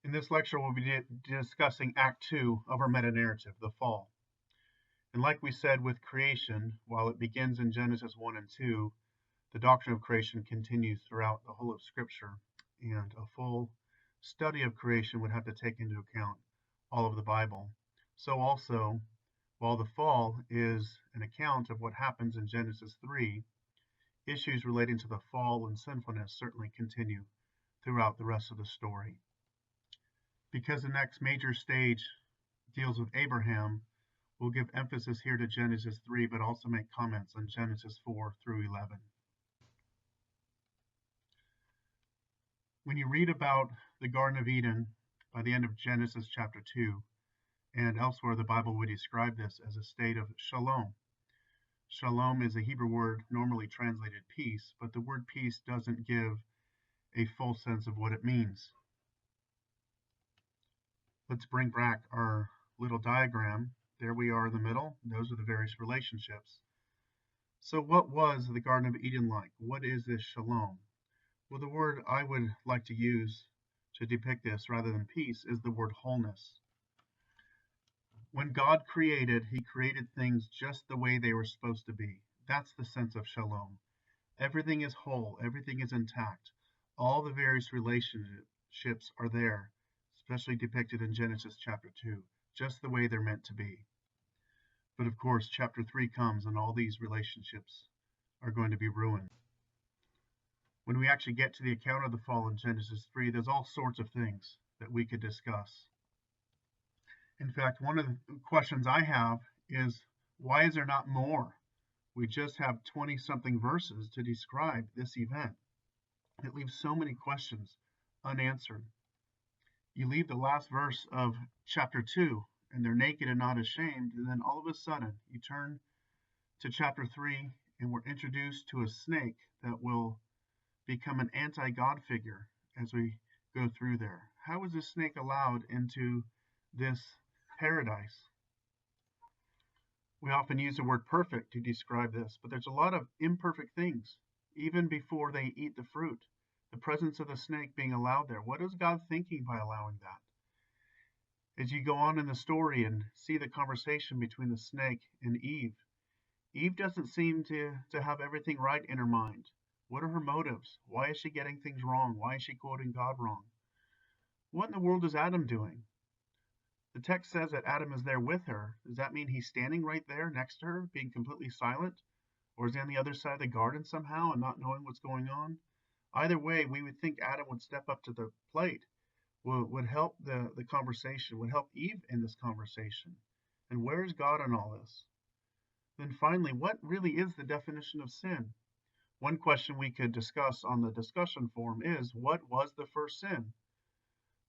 In this lecture, we'll be discussing Act 2 of our meta-narrative, the fall. And like we said with creation, while it begins in Genesis 1 and 2, the doctrine of creation continues throughout the whole of Scripture, and a full study of creation would have to take into account all of the Bible. So also, while the fall is an account of what happens in Genesis 3, issues relating to the fall and sinfulness certainly continue throughout the rest of the story. Because the next major stage deals with Abraham, we'll give emphasis here to Genesis 3, but also make comments on Genesis 4 through 11. When you read about the Garden of Eden by the end of Genesis chapter 2, and elsewhere the Bible would describe this as a state of shalom. Shalom is a Hebrew word normally translated peace, but the word peace doesn't give a full sense of what it means. Let's bring back our little diagram. There we are in the middle. Those are the various relationships. So what was the Garden of Eden like? What is this shalom? Well, the word I would like to use to depict this rather than peace is the word wholeness. When God created, he created things just the way they were supposed to be. That's the sense of shalom. Everything is whole. Everything is intact. All the various relationships are there, especially depicted in Genesis chapter 2, just the way they're meant to be. But of course, chapter 3 comes and all these relationships are going to be ruined. When we actually get to the account of the fall in Genesis 3, there's all sorts of things that we could discuss. In fact, one of the questions I have is, why is there not more? We just have 20-something verses to describe this event. It leaves so many questions unanswered. You leave the last verse of chapter 2, and they're naked and not ashamed, and then all of a sudden you turn to chapter 3, and we're introduced to a snake that will become an anti-God figure as we go through there. How is this snake allowed into this paradise? We often use the word perfect to describe this, but there's a lot of imperfect things, even before they eat the fruit. The presence of the snake being allowed there. What is God thinking by allowing that? As you go on in the story and see the conversation between the snake and Eve, Eve doesn't seem to have everything right in her mind. What are her motives? Why is she getting things wrong? Why is she quoting God wrong? What in the world is Adam doing? The text says that Adam is there with her. Does that mean he's standing right there next to her, being completely silent? Or is he on the other side of the garden somehow and not knowing what's going on? Either way, we would think Adam would step up to the plate, would help the conversation, would help Eve in this conversation. And where is God in all this? Then finally, what really is the definition of sin? One question we could discuss on the discussion forum is, what was the first sin?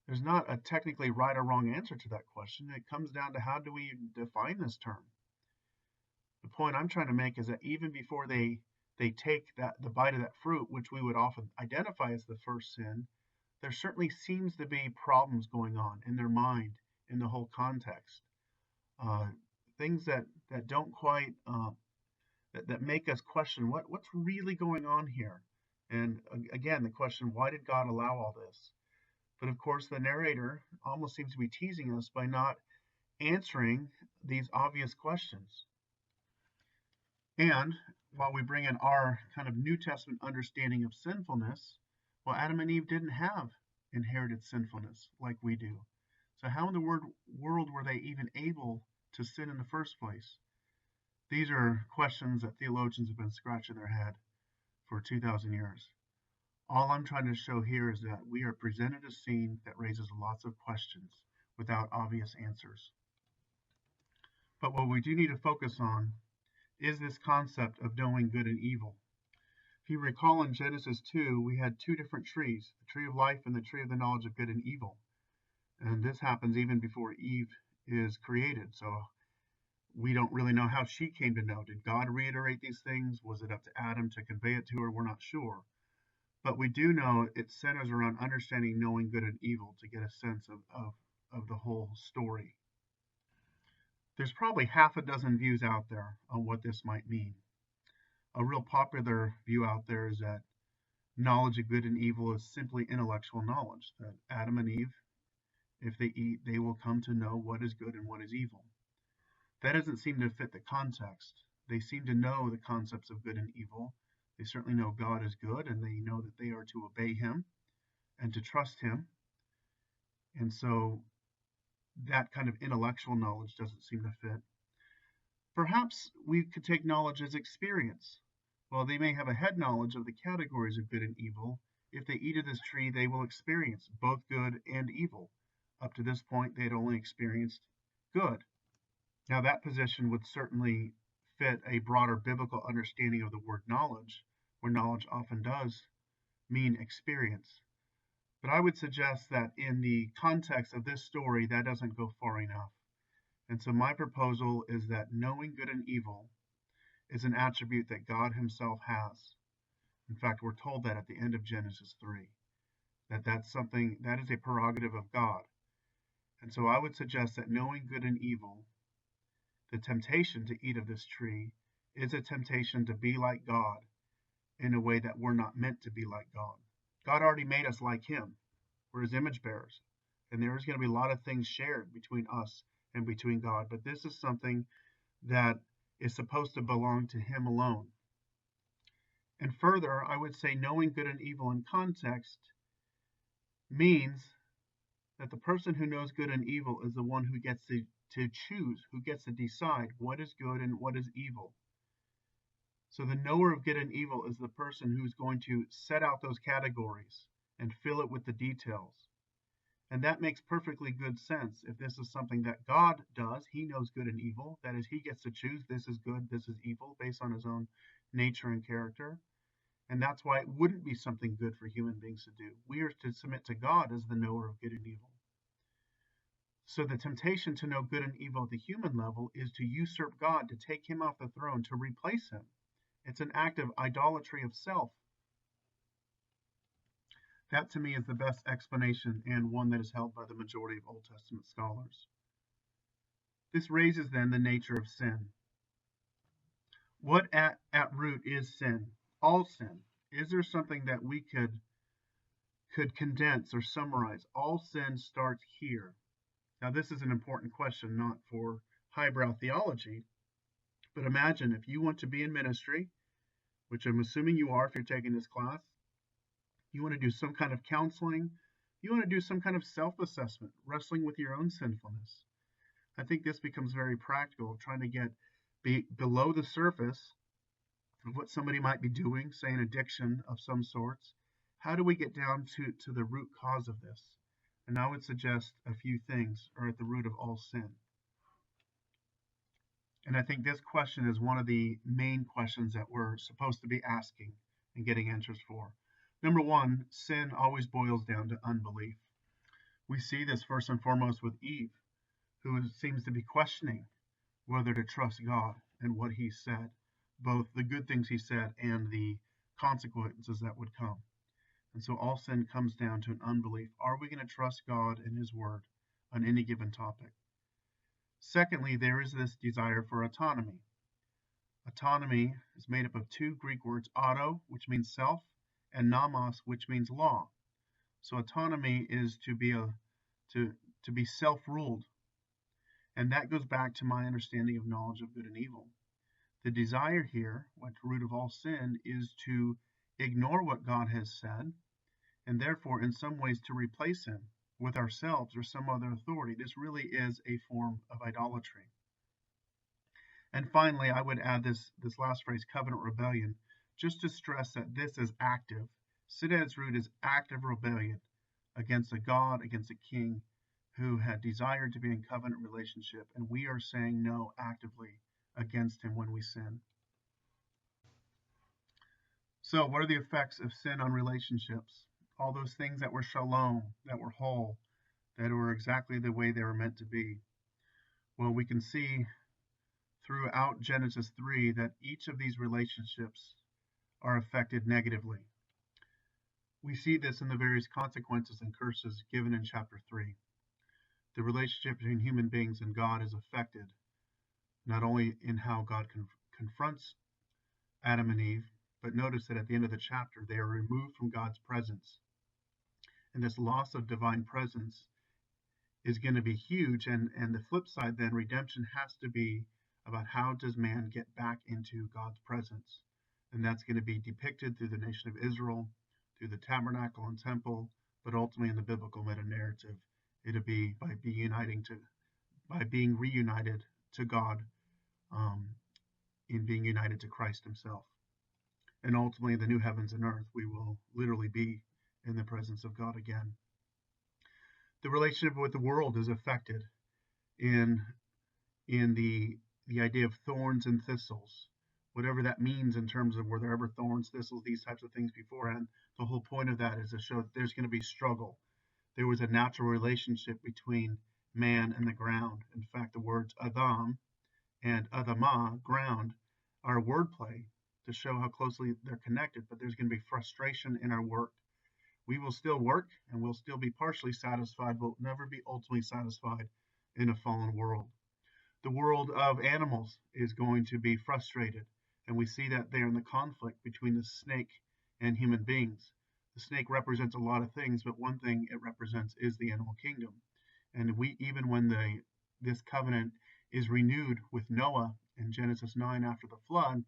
There's not a technically right or wrong answer to that question. It comes down to how do we define this term? The point I'm trying to make is that even before they take the bite of that fruit, which we would often identify as the first sin, there certainly seems to be problems going on in their mind in the whole context. Things that don't quite that make us question what's really going on here. And again, the question, why did God allow all this? But of course, the narrator almost seems to be teasing us by not answering these obvious questions. And while we bring in our kind of New Testament understanding of sinfulness, well, Adam and Eve didn't have inherited sinfulness like we do. So how in the world were they even able to sin in the first place? These are questions that theologians have been scratching their head for 2,000 years. All I'm trying to show here is that we are presented a scene that raises lots of questions without obvious answers. But what we do need to focus on is this concept of knowing good and evil. If you recall in Genesis 2, we had two different trees, the tree of life and the tree of the knowledge of good and evil. And this happens even before Eve is created. So we don't really know how she came to know. Did God reiterate these things? Was it up to Adam to convey it to her? We're not sure. But we do know it centers around understanding, knowing good and evil to get a sense of the whole story. There's probably half a dozen views out there on what this might mean. A real popular view out there is that knowledge of good and evil is simply intellectual knowledge, that Adam and Eve If they eat, they will come to know what is good and what is evil. That doesn't seem to fit the context. They seem to know the concepts of good and evil. They certainly know God is good, and they know that they are to obey him and to trust him. And so that kind of intellectual knowledge doesn't seem to fit. Perhaps we could take knowledge as experience. While they may have a head knowledge of the categories of good and evil, if they eat of this tree, they will experience both good and evil. Up to this point, they had only experienced good. Now, that position would certainly fit a broader biblical understanding of the word knowledge, where knowledge often does mean experience. But I would suggest that in the context of this story, that doesn't go far enough. And so my proposal is that knowing good and evil is an attribute that God himself has. In fact, we're told that at the end of Genesis 3, that's something that is a prerogative of God. And so I would suggest that knowing good and evil, the temptation to eat of this tree, is a temptation to be like God in a way that we're not meant to be like God. God already made us like him. We're his image bearers. And there is going to be a lot of things shared between us and between God. But this is something that is supposed to belong to him alone. And further, I would say knowing good and evil in context means that the person who knows good and evil is the one who gets to choose, who gets to decide what is good and what is evil. So the knower of good and evil is the person who's going to set out those categories and fill it with the details. And that makes perfectly good sense. If this is something that God does, he knows good and evil. That is, he gets to choose this is good, this is evil, based on his own nature and character. And that's why it wouldn't be something good for human beings to do. We are to submit to God as the knower of good and evil. So the temptation to know good and evil at the human level is to usurp God, to take him off the throne, to replace him. It's an act of idolatry of self. That to me is the best explanation, and one that is held by the majority of Old Testament scholars. This raises then the nature of sin. What at root is sin? All sin. Is there something that we could condense or summarize? All sin starts here. Now this is an important question, not for highbrow theology, but imagine if you want to be in ministry, which I'm assuming you are if you're taking this class, you want to do some kind of counseling, you want to do some kind of self-assessment, wrestling with your own sinfulness. I think this becomes very practical, trying to get below the surface of what somebody might be doing, say an addiction of some sorts. How do we get down to the root cause of this? And I would suggest a few things are at the root of all sin. And I think this question is one of the main questions that we're supposed to be asking and getting answers for. Number one, sin always boils down to unbelief. We see this first and foremost with Eve, who seems to be questioning whether to trust God and what he said, both the good things he said and the consequences that would come. And so all sin comes down to an unbelief. Are we going to trust God and his word on any given topic? Secondly, there is this desire for autonomy. Autonomy is made up of two Greek words, auto, which means self, and nomos, which means law. So autonomy is to be self-ruled. And that goes back to my understanding of knowledge of good and evil. The desire here, at the root of all sin, is to ignore what God has said, and therefore in some ways to replace him with ourselves or some other authority. This really is a form of idolatry. And finally, I would add this last phrase, covenant rebellion, just to stress that this is active. Sin at its root is active rebellion against a God, against a king who had desired to be in covenant relationship, and we are saying no actively against him when we sin. So what are the effects of sin on relationships? All those things that were shalom, that were whole, that were exactly the way they were meant to be. Well, we can see throughout Genesis 3 that each of these relationships are affected negatively. We see this in the various consequences and curses given in chapter 3. The relationship between human beings and God is affected not only in how God confronts Adam and Eve, but notice that at the end of the chapter, they are removed from God's presence. And this loss of divine presence is going to be huge. And the flip side, then, redemption has to be about how does man get back into God's presence. And that's going to be depicted through the nation of Israel, through the tabernacle and temple, but ultimately in the biblical meta narrative, it'll be by being reunited to God, um, in being united to Christ Himself. And ultimately, in the new heavens and earth, we will literally be in the presence of God again. The relationship with the world is affected in the idea of thorns and thistles, whatever that means in terms of were there ever thorns, thistles, these types of things beforehand. The whole point of that is to show that there's going to be struggle. There was a natural relationship between man and the ground. In fact, the words Adam and Adamah, ground, are wordplay to show how closely they're connected, but there's going to be frustration in our work. We will still work and we'll still be partially satisfied, but we'll never be ultimately satisfied in a fallen world. The world of animals is going to be frustrated, and we see that there in the conflict between the snake and human beings. The snake represents a lot of things, but one thing it represents is the animal kingdom. And even when this covenant is renewed with Noah in Genesis 9 after the flood,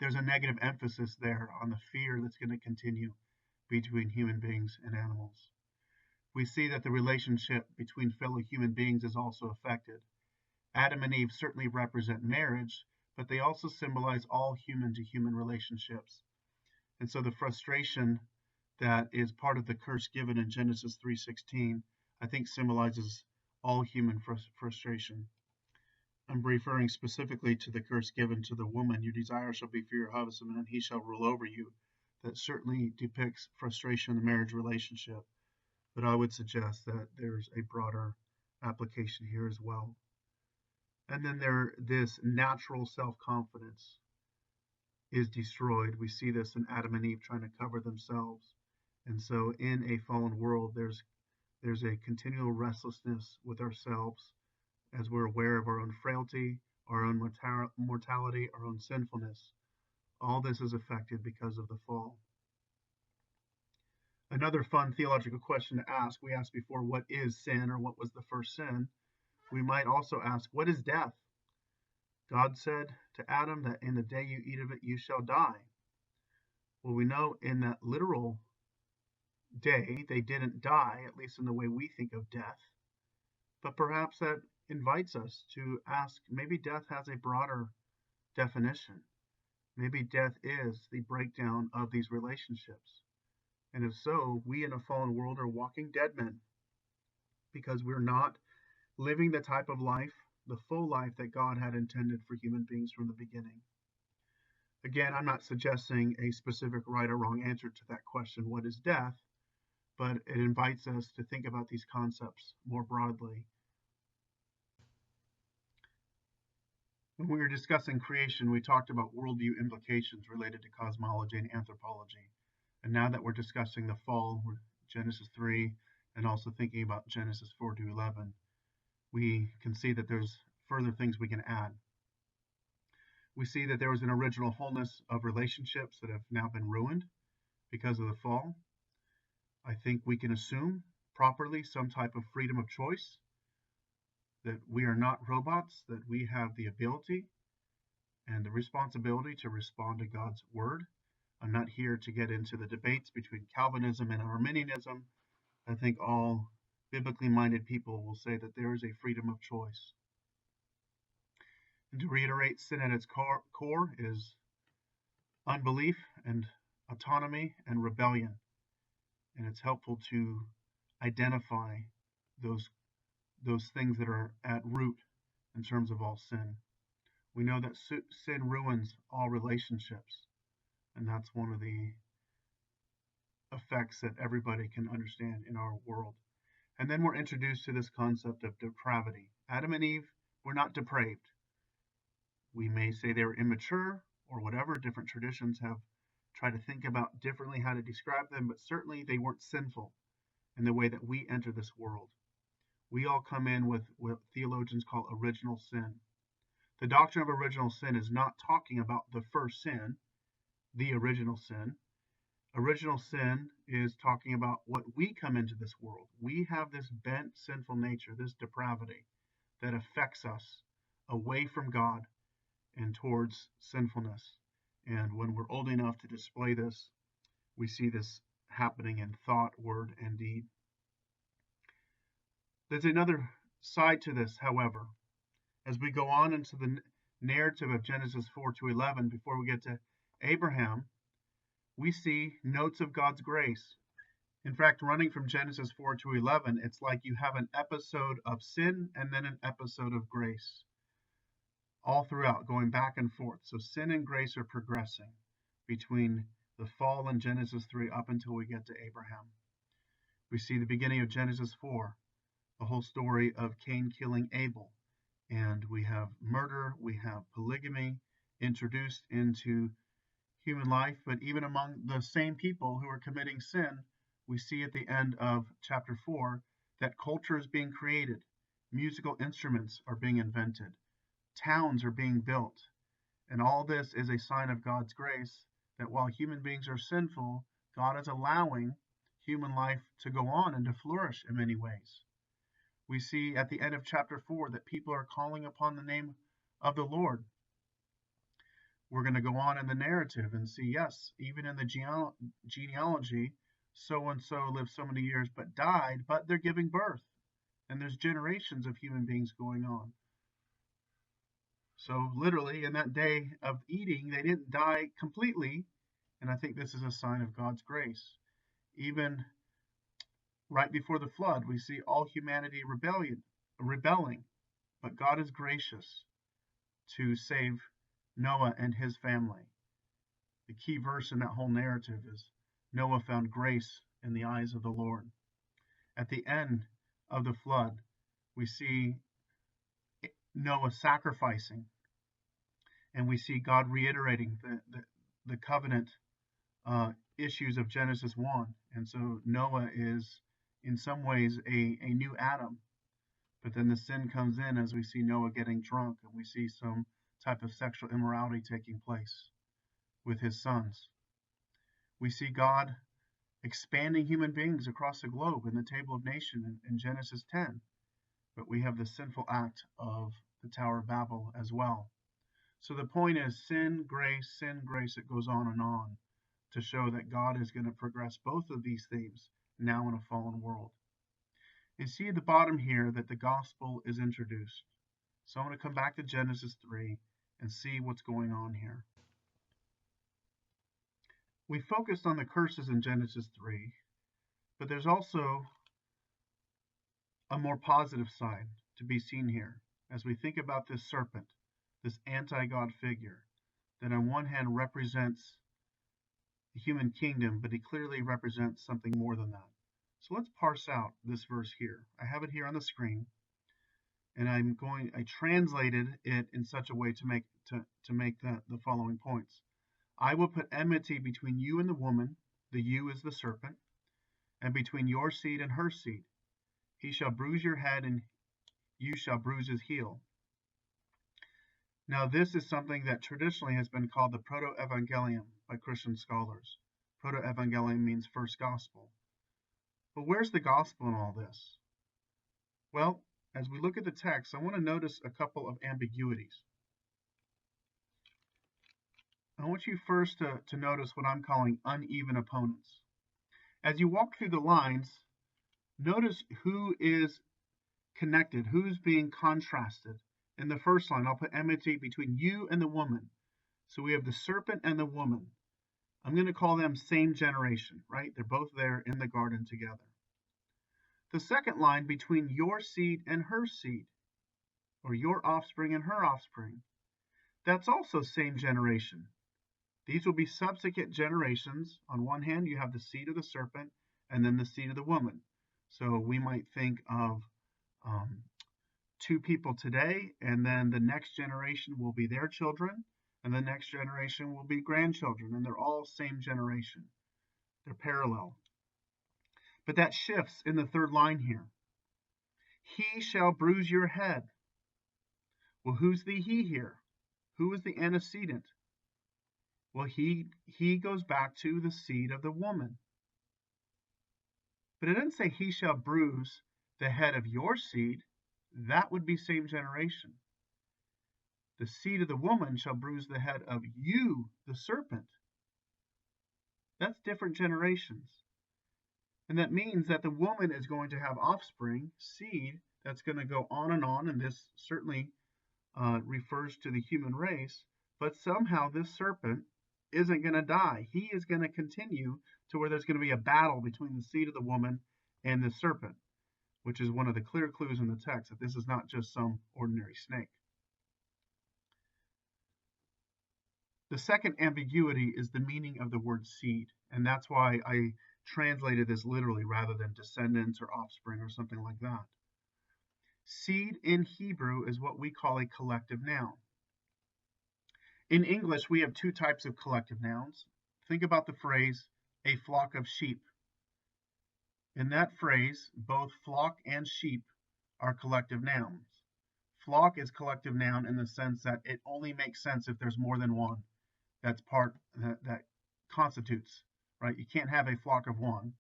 there's a negative emphasis there on the fear that's going to continue between human beings and animals. We see that the relationship between fellow human beings is also affected. Adam and Eve certainly represent marriage, but they also symbolize all human-to-human relationships. And so the frustration that is part of the curse given in Genesis 3:16, I think symbolizes all human frustration. I'm referring specifically to the curse given to the woman, your desire shall be for your husband, and he shall rule over you. That certainly depicts frustration in the marriage relationship, but I would suggest that there's a broader application here as well. And then this natural self-confidence is destroyed. We see this in Adam and Eve trying to cover themselves. And so in a fallen world, there's a continual restlessness with ourselves as we're aware of our own frailty, our own mortality, our own sinfulness. All this is affected because of the fall. Another fun theological question to ask, we asked before, what is sin, or what was the first sin? We might also ask, what is death? God said to Adam that in the day you eat of it, you shall die. Well, we know in that literal day, they didn't die, at least in the way we think of death. But perhaps that invites us to ask, maybe death has a broader definition. Maybe death is the breakdown of these relationships. And if so, we in a fallen world are walking dead men because we're not living the type of life, the full life that God had intended for human beings from the beginning. Again, I'm not suggesting a specific right or wrong answer to that question, what is death? But it invites us to think about these concepts more broadly. When we were discussing creation, we talked about worldview implications related to cosmology and anthropology. And now that we're discussing the fall, Genesis 3, and also thinking about Genesis 4 to 11, we can see that there's further things we can add. We see that there was an original wholeness of relationships that have now been ruined because of the fall. I think we can assume properly some type of freedom of choice, that we are not robots, that we have the ability and the responsibility to respond to God's word. I'm not here to get into the debates between Calvinism and Arminianism. I think all biblically minded people will say that there is a freedom of choice. And to reiterate, sin at its core is unbelief and autonomy and rebellion. And it's helpful to identify those things that are at root in terms of all sin. We know that sin ruins all relationships, and that's one of the effects that everybody can understand in our world. And then we're introduced to this concept of depravity. Adam and Eve were not depraved. We may say they were immature or whatever. Different traditions have tried to think about differently how to describe them, but certainly they weren't sinful in the way that we enter this world. We all come in with what theologians call original sin. The doctrine of original sin is not talking about the first sin, the original sin. Original sin is talking about what we come into this world. We have this bent sinful nature, this depravity that affects us away from God and towards sinfulness. And when we're old enough to display this, we see this happening in thought, word, and deed. There's another side to this, however. As we go on into the narrative of Genesis 4 to 11, before we get to Abraham, we see notes of God's grace. In fact, running from Genesis 4 to 11, it's like you have an episode of sin and then an episode of grace, all throughout, going back and forth. So sin and grace are progressing between the fall in Genesis 3 up until we get to Abraham. We see the beginning of Genesis 4, the whole story of Cain killing Abel. And we have murder, we have polygamy introduced into human life, but even among the same people who are committing sin, we see at the end of chapter 4 that culture is being created, musical instruments are being invented, towns are being built, and all this is a sign of God's grace that while human beings are sinful, God is allowing human life to go on and to flourish in many ways. We see at the end of chapter 4 that people are calling upon the name of the Lord. We're going to go on in the narrative and see, yes, even in the genealogy, so and so lived so many years but died, but they're giving birth. And there's generations of human beings going on. So literally, in that day of eating, they didn't die completely. And I think this is a sign of God's grace. Even right before the flood, we see all humanity rebelling, but God is gracious to save Noah and his family. The key verse in that whole narrative is Noah found grace in the eyes of the Lord. At the end of the flood, we see Noah sacrificing, and we see God reiterating the covenant issues of Genesis 1. And so Noah is in some ways a new Adam. But then the sin comes in as we see Noah getting drunk, and we see some type of sexual immorality taking place with his sons. We see God expanding human beings across the globe in the Table of Nations in Genesis 10. But we have the sinful act of the Tower of Babel as well. So the point is sin, grace, it goes on to show that God is going to progress both of these themes now in a fallen world. You see at the bottom here that the gospel is introduced. So I'm going to come back to Genesis 3 and see what's going on here. We focused on the curses in Genesis 3, but there's also a more positive side to be seen here as we think about this serpent, this anti-God figure, that on one hand represents the human kingdom, but he clearly represents something more than that. So let's parse out this verse here. I have it here on the screen, and I translated it in such a way to make the following points. I will put enmity between you and the woman, the you is the serpent, and between your seed and her seed. He shall bruise your head, and you shall bruise his heel. Now, this is something that traditionally has been called the proto-evangelium by Christian scholars. Proto-evangelium means first gospel. But where's the gospel in all this? Well, as we look at the text, I want to notice a couple of ambiguities. I want you first to notice what I'm calling uneven opponents. As you walk through the lines, notice who is connected, who's being contrasted. In the first line, I'll put enmity between you and the woman. So we have the serpent and the woman. I'm going to call them same generation, right? They're both there in the garden together. The second line, between your seed and her seed, or your offspring and her offspring, that's also same generation. These will be subsequent generations. On one hand, you have the seed of the serpent and then the seed of the woman. So we might think of two people today, and then the next generation will be their children, and the next generation will be grandchildren, and they're all same generation. They're parallel. But that shifts in the third line here. He shall bruise your head. Well, who's the he here? Who is the antecedent? Well, he goes back to the seed of the woman. But it doesn't say he shall bruise the head of your seed. That would be same generation. The seed of the woman shall bruise the head of you, the serpent. That's different generations. And that means that the woman is going to have offspring, seed, that's going to go on, and this certainly refers to the human race, but somehow this serpent isn't going to die. He is going to continue to where there's going to be a battle between the seed of the woman and the serpent, which is one of the clear clues in the text that this is not just some ordinary snake. The second ambiguity is the meaning of the word seed, and that's why I translated this literally rather than descendants or offspring or something like that. Seed in Hebrew is what we call a collective noun. In English, we have two types of collective nouns. Think about the phrase, a flock of sheep. In that phrase, both flock and sheep are collective nouns. Flock is collective noun in the sense that it only makes sense if there's more than one that constitutes, right? You can't have a flock of one,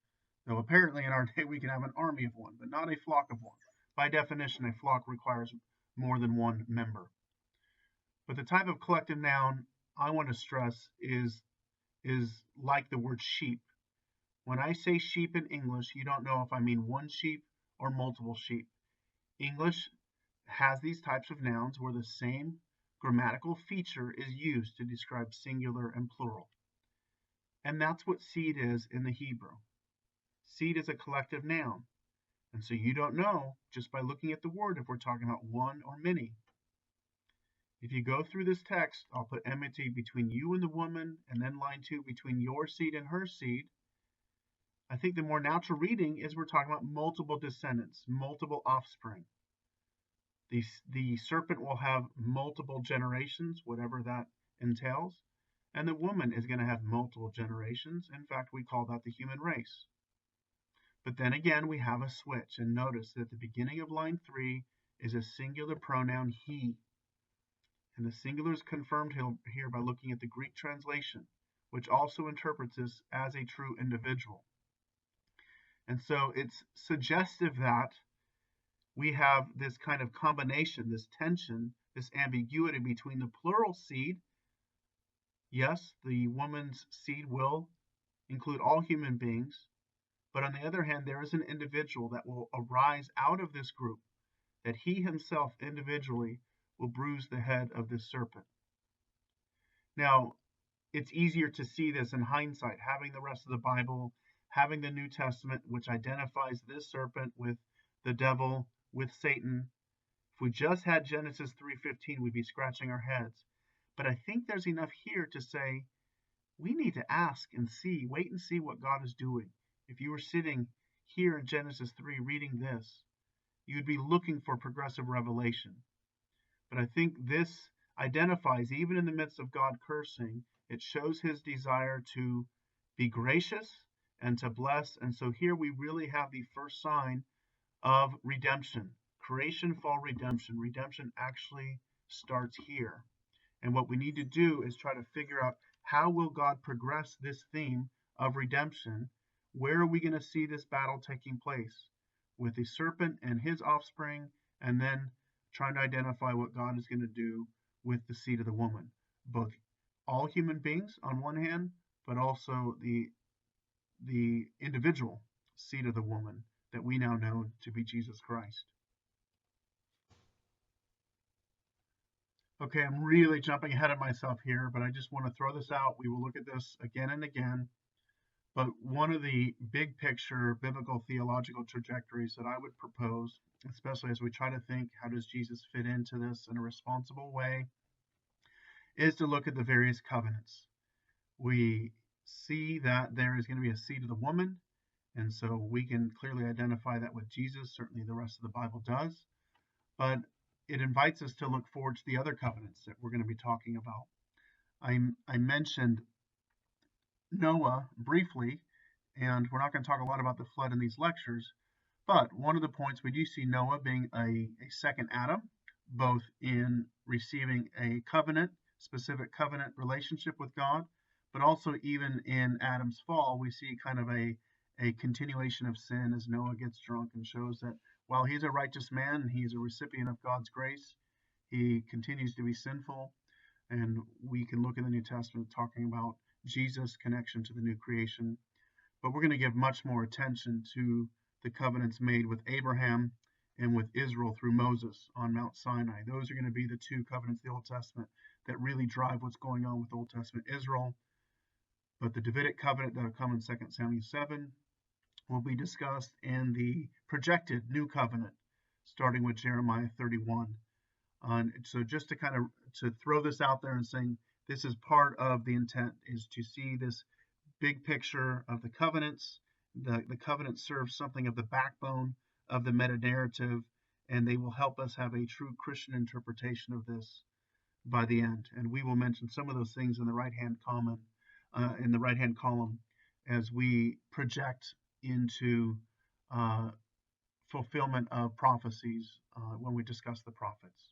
though apparently in our day we can have an army of one, but not a flock of one. By definition, a flock requires more than one member. But the type of collective noun I want to stress is like the word sheep. When I say sheep in English, you don't know if I mean one sheep or multiple sheep. English has these types of nouns where the same grammatical feature is used to describe singular and plural. And that's what seed is in the Hebrew. Seed is a collective noun. And so you don't know just by looking at the word if we're talking about one or many. If you go through this text, I'll put enmity between you and the woman, and then line 2 between your seed and her seed. I think the more natural reading is we're talking about multiple descendants, multiple offspring. The serpent will have multiple generations, whatever that entails, and the woman is going to have multiple generations. In fact, we call that the human race. But then again, we have a switch, and notice that the beginning of line 3 is a singular pronoun he. And the singular is confirmed here by looking at the Greek translation, which also interprets this as a true individual. And so it's suggestive that we have this kind of combination, this tension, this ambiguity between the plural seed. Yes, the woman's seed will include all human beings, but on the other hand, there is an individual that will arise out of this group, that he himself individually will bruise the head of this serpent. Now, it's easier to see this in hindsight, having the rest of the Bible, having the New Testament, which identifies this serpent with the devil, with Satan. If we just had Genesis 3:15, we'd be scratching our heads. But I think there's enough here to say we need to ask and see, wait and see what God is doing. If you were sitting here in Genesis 3 reading this, you'd be looking for progressive revelation. But I think this identifies, even in the midst of God cursing, it shows his desire to be gracious and to bless. And so here we really have the first sign of redemption. Creation, fall, redemption. Redemption actually starts here. And what we need to do is try to figure out how will God progress this theme of redemption? Where are we going to see this battle taking place? With the serpent and his offspring, and then trying to identify what God is going to do with the seed of the woman. Both all human beings on one hand, but also the individual seed of the woman that we now know to be Jesus Christ. Okay, I'm really jumping ahead of myself here, but I just want to throw this out. We will look at this again and again. But one of the big picture biblical theological trajectories that I would propose, especially as we try to think how does Jesus fit into this in a responsible way, is to look at the various covenants. We see that there is going to be a seed of the woman, and so we can clearly identify that with Jesus. Certainly the rest of the Bible does. But it invites us to look forward to the other covenants that we're going to be talking about. I mentioned Noah briefly, and we're not going to talk a lot about the flood in these lectures, but one of the points we do see Noah being a second Adam, both in receiving a covenant, specific covenant relationship with God, but also even in Adam's fall, we see kind of a continuation of sin as Noah gets drunk and shows that while he's a righteous man and he's a recipient of God's grace, he continues to be sinful. And we can look in the New Testament talking about Jesus' connection to the new creation. But we're going to give much more attention to the covenants made with Abraham and with Israel through Moses on Mount Sinai. Those are going to be the two covenants of the Old Testament that really drive what's going on with Old Testament Israel. But the Davidic covenant that will come in 2 Samuel 7 will be discussed, and the projected new covenant starting with Jeremiah 31. So just to kind of to throw this out there and saying this is part of the intent is to see this big picture of the covenants. The covenants serve something of the backbone of the meta narrative, and they will help us have a true Christian interpretation of this by the end. And we will mention some of those things in the right-hand column as we project into fulfillment of prophecies when we discuss the prophets.